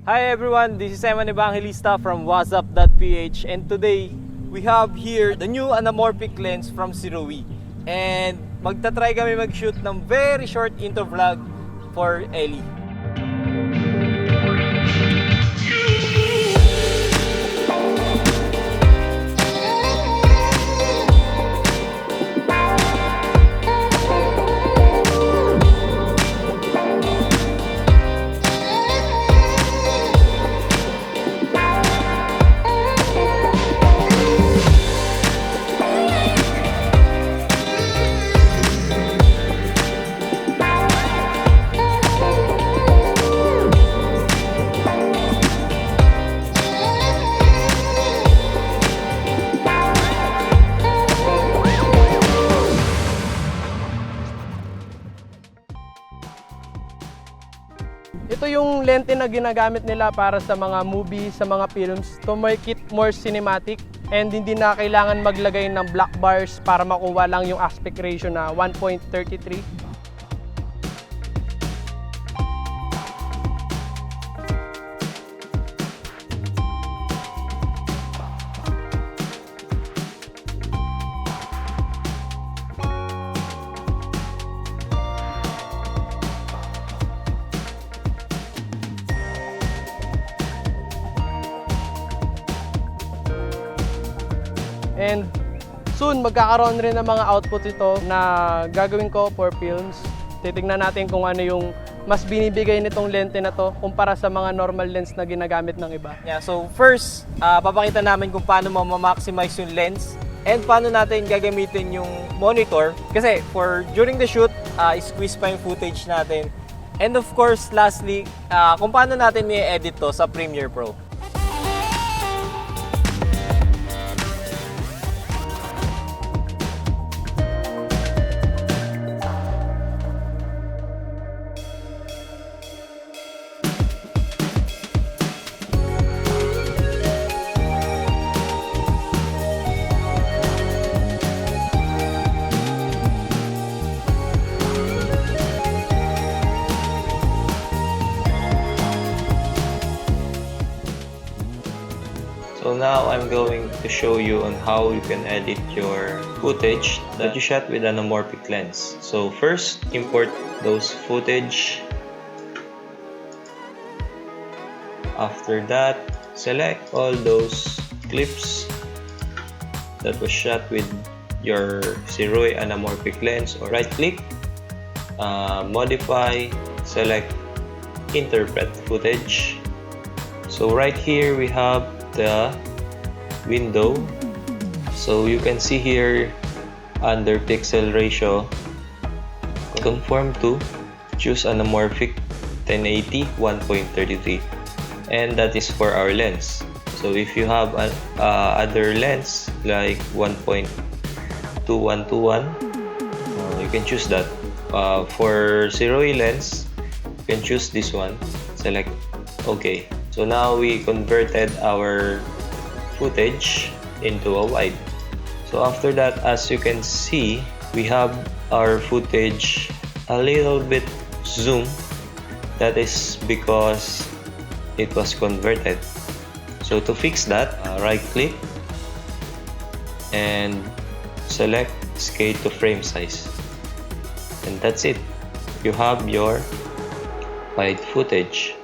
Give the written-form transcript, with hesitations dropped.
Hi everyone, this is Eman Evangelista from whatsup.ph, and today we have here the new anamorphic lens from Sirui. And magta-try kami mag-shoot ng very short intro vlog for Ellie. Ito yung lente na ginagamit nila para sa mga movies, sa mga films to make it more cinematic and hindi na kailangan maglagay ng black bars para makuha lang yung aspect ratio na 1.33. And soon magkakaroon rin ng mga output ito na gagawin ko for films. Titignan natin kung ano yung mas binibigay nitong lente na to kumpara sa mga normal lens na ginagamit ng iba. Yeah, so first, papakita namin kung paano ma-maximize yung lens and paano natin gagamitin yung monitor. Kasi during the shoot, squeeze pa yung footage natin. And of course, lastly, kung paano natin i-edit to sa Premiere Pro. So now I'm going to show you on how you can edit your footage that you shot with an anamorphic lens. So first, import those footage. After that, select all those clips that was shot with your Sirui anamorphic lens, or right click, modify, select interpret footage. So right here we have the window. So you can see here under pixel ratio, conform to, choose anamorphic 1080 1.33, and that is for our lens. So if you have other lens like 1.2121, you can choose that. For Sirui lens, you can choose this one, select OK. So now we converted our footage into a wide. So after that, as you can see, we have our footage a little bit zoom. That is because it was converted. So to fix that, right click and select scale to frame size. And that's it. You have your wide footage.